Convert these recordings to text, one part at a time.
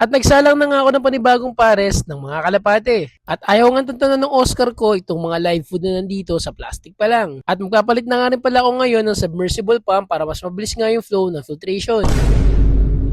At nagsalang na nga ako ng panibagong pares ng mga kalapate. At ayaw nga tantanan ng Oscar ko itong mga live food na nandito sa plastic pa lang. At magpapalit na nga rin pala ako ngayon ng submersible pump para mas mabilis nga yung flow ng filtration.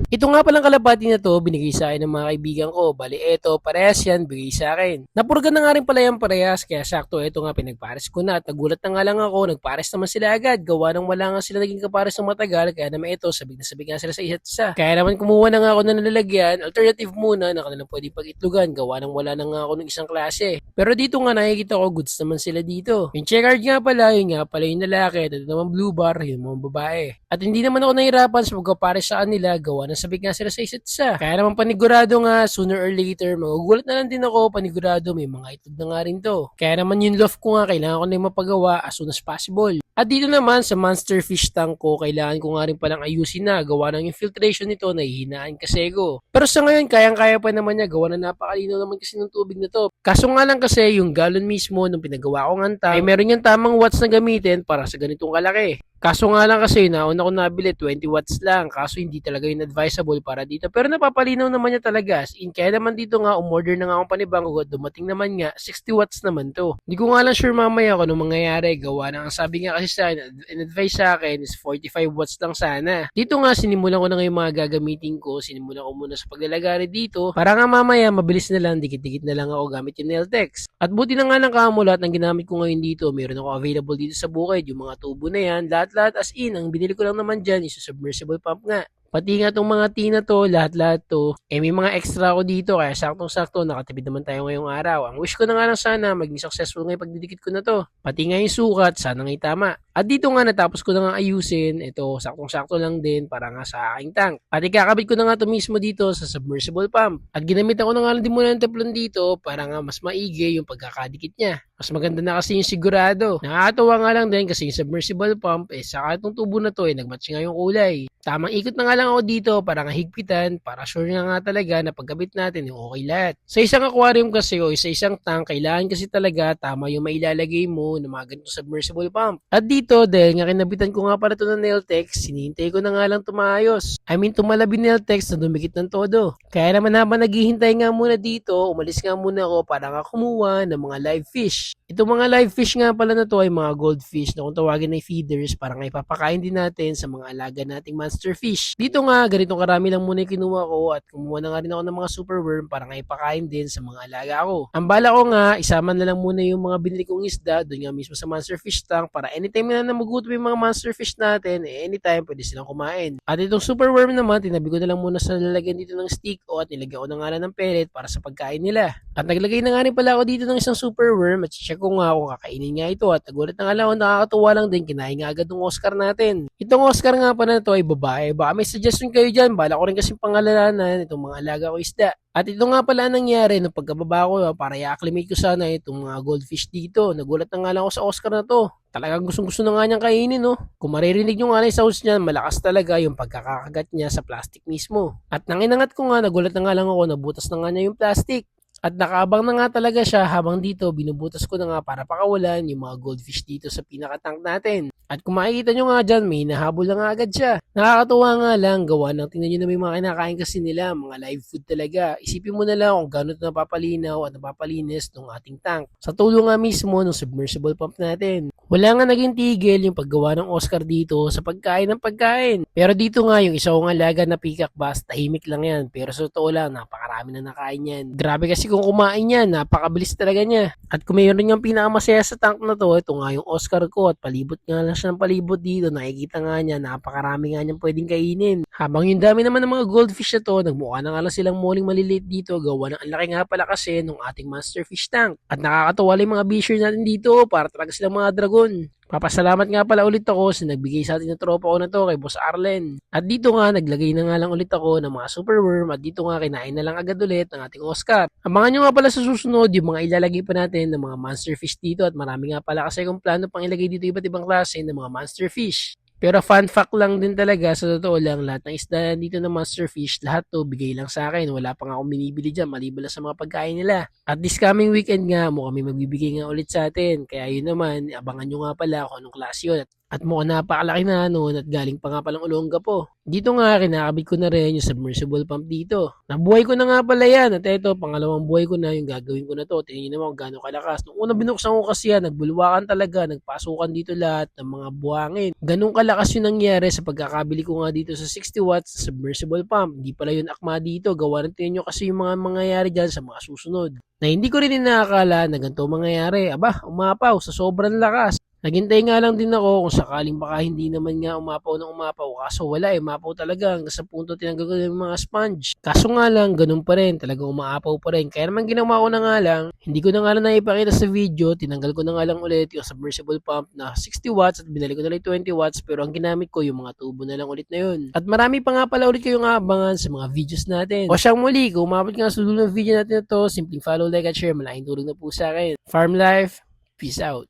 Ito nga palang kalapati na to, binigay sa akin ng mga kaibigan ko. Bali eto, parehas yan, bigay sa akin. Napurga na nga rin pala yung parehas, kaya sakto eto nga pinagpares ko na. At nagulat na nga lang ako, nagpares naman sila agad. Gawa nang wala nga sila naging kapares ng matagal, kaya naman eto, sabik na sabik nga sila sa isa't isa. Kaya naman kumuha na nga ako ng nalalagyan, alternative muna na kanilang pwede pag-itlugan. Gawa nang wala na nga ako ng isang klase. Pero dito nga nakikita ko, goods naman sila dito. Yung checkered nga pala, yun nga pala yung lalaki, at ito naman blue bar, yung mga babae. At hindi naman ako nahirapan sa magkapares sa kanila, gawa ng sabik nga sila sa isa't isa. Kaya naman panigurado nga, sooner or later, magugulat na lang din ako, panigurado may mga itlog na nga rin to. Kaya naman yung loft ko nga, kailangan ko na yung mapagawa as soon as possible. At dito naman sa monster fish tank ko, kailangan ko nga rin palang ayusin na, gawa ng infiltration nito, nahihinaan kasi ko. Pero sa ngayon, kayang-kaya pa naman niya, gawa na napakalino naman kasi ng tubig na to. Kaso nga lang kasi, yung galon mismo, nung pinagawa ko ng tank, ay meron yung tamang watts na gamitin para sa ganitong kalaki. Kaso nga lang kasi, nauna ko nabili, 20 watts lang. Kaso hindi talaga yung advisable para dito. Pero napapalinaw naman niya talaga. As in, kaya naman dito nga, umorder na nga akong panibanggo. Dumating naman nga, 60 watts naman to. Hindi ko nga lang sure mamaya kung anong mangyayari. Gawa na ang sabi nga kasi sa in-advise sa akin is 45 watts lang sana. Dito nga, sinimulan ko na nga yung mga gagamitin ko. Sinimulan ko muna sa paglalagari dito. Para nga mamaya, mabilis na lang, dikit-dikit na lang ako gamit yung Nailtex. At buti na nga ng kamo, lahat ng ginamit ko ngayon dito. Meron ako available dito sa bukid. Yung mga tubo na yan, lahat as in, ang binili ko lang naman dyan is submersible pump nga. Pati nga tong mga tina to, lahat to, may mga extra ako dito kaya saktong-sakto nakatipid naman tayo ngayong araw. Ang wish ko na nga lang sana maging successful nga yung pagdidikit ko na to. Pati nga yung sukat, sana nga'y tama. At dito nga natapos ko na nga ayusin, ito saktong-sakto lang din para nga sa aking tank. Pati kakabit ko na nga to mismo dito sa submersible pump. At ginamit ako na nga lang din muna ng teflon dito para nga mas maigi yung pagkakadikit niya. Mas maganda na kasi yung sigurado. Nakakatawa nga lang din kasi yung submersible pump, saka itong tubo na to, nagmatch nga yung kulay. Tamang ikot na nga lang ako dito para nga higpitan, para sure nga talaga na pagkabit natin yung okay lahat. Sa isang aquarium kasi o sa isang tank, kailangan kasi talaga tama yung mailalagay mo ng mga ganito submersible pump. At dito, dahil nga kinabitan ko nga pala ito ng Nailtex, sinihintay ko na nga lang tumayos. I mean, tumalabi Nailtex na dumikit ng todo. Kaya naman habang naghihintay nga muna dito, umalis nga muna ako para nga kumuha ng mga live fish. Itong mga live fish nga pala na to ay mga goldfish na kung tawagin ay feeders para nga ipapakain din natin sa mga alaga nating monster fish. Dito nga, ganitong karami lang muna yung kinuha ko at kumuha na nga rin ako ng mga superworm para nga ipakain din sa mga alaga ko. Ang bala ko nga, isama na lang muna yung mga binili kong isda doon nga mismo sa monster fish tank para anytime na magutom yung mga monster fish natin, anytime pwede silang kumain. At itong superworm naman, tinabi ko na lang muna sa lalagyan dito ng stick o at nilagyan ko na nga lang ng pellet para sa pagkain nila. At naglagay na nga rin pala ako dito ng isang superworm at check ko nga kung kakainin nga ito at nagulat na nga lang ako, nakakatuwa lang din, kinain nga agad ng Oscar natin. Itong Oscar nga pa na to ay babae. Baka may suggestion kayo dyan, bala ko rin kasi pangalanan itong mga alaga ko isda. At ito nga pala nangyari nung pagkababa ko para i-acclimate ko sana itong mga goldfish dito. Nagulat na nga lang ako sa Oscar na to. Talagang gustong-gusto na nga niyang kainin, no? Kung maririnig nyo nga lang sa sounds niya, malakas talaga yung pagkakakagat niya sa plastic mismo. At nanginangat ko nga, nagulat na nga lang ako, nabutas na nga niya yung plastic. At nakaabang na nga talaga siya habang dito binubutas ko na nga para pakawalan yung mga goldfish dito sa pinakatank natin. At kung makikita nyo nga dyan, may nahabol na nga agad siya. Nakakatuwa nga lang, gawa ng tingnan nyo na may mga kinakain kasi nila, mga live food talaga. Isipin mo na lang kung gano'n ito napapalinaw at napapalinis ng ating tank. Sa tulong nga mismo ng submersible pump natin. Wala nga naging tigil yung paggawa ng Oscar dito sa pagkain ng pagkain. Pero dito nga yung isa kong alaga na peacock bass, tahimik lang yan. Pero sa totoo lang, napakarami na nakain yan. Grabe kasi kung kumain yan, napakabilis talaga niya. At kung mayroon yung pinakamasaya sa tank na to, ito nga yung Oscar ko at palibot nga lang siya ng palibot dito. Nakikita nga niya, napakarami nga niyang pwedeng kainin. Habang yung dami naman ng mga goldfish na to, nagmukha na nga lang silang muling maliliit dito. Gawa ng ang laki nga pala kasi ng ating monster fish tank. At nakakatawa lang yung mga bisher natin dito para talaga silang mga dragon. Papasalamat nga pala ulit ako sa nagbigay sa atin ng tropa ko na to kay Boss Arlen. At dito nga naglagay na nga lang ulit ako ng mga superworm at dito nga kinain na lang agad ulit ng ating Oscar. Abangan nyo nga pala sa susunod yung mga ilalagay pa natin ng mga monster fish dito at marami nga pala kasi kung plano pang ilagay dito iba't ibang klase ng mga monster fish. Pero fun fact lang din talaga, sa totoo lang, lahat ng isda dito ng monster fish, lahat to bigay lang sa akin. Wala pa nga akong binibili dyan, maliban lang sa mga pagkain nila. At this coming weekend nga, mo kami magbibigay nga ulit sa atin. Kaya yun naman, abangan nyo nga pala kung anong klase yun. At At mukhang napakalaki na noon at galing pa nga palang Olongapo. Dito nga, kinakabit ko na rin yung submersible pump dito. Nabuhay ko na nga pala yan at eto, pangalawang buhay ko na yung gagawin ko na to. Tingnan nyo naman kung gaano kalakas. Nung una binuksan ko kasi yan, nagbulwakan talaga, nagpasukan dito lahat ng mga buhangin. Ganun kalakas yung nangyari sa pagkakabili ko nga dito sa 60 watts submersible pump. Hindi pala yun akma dito. Gawa rin tingnan nyo kasi yung mga mangyayari dyan sa mga susunod. Na hindi ko rin inakala na ganito mangyayari. Aba, umapaw sa sobrang lakas. Naghintay nga lang din ako kung sakaling baka hindi naman nga umapaw ng umapaw. Kaso wala umapaw talaga hanggang sa punto tinanggal ko yung mga sponge. Kaso nga lang, ganun pa rin. Talagang umaapaw pa rin. Kaya naman ginawa ko na nga lang, hindi ko na nga lang naipakita sa video. Tinanggal ko na nga lang ulit yung submersible pump na 60 watts at binalik ko na lang 20 watts. Pero ang ginamit ko yung mga tubo na lang ulit na yun. At marami pa nga pala ulit kayong abangan sa mga videos natin. O siyang muli, kung umabot ka sa dulo ng video natin na to, simpleng follow, like at share. Malaking tulong na po sa akin. Farm Life, peace out.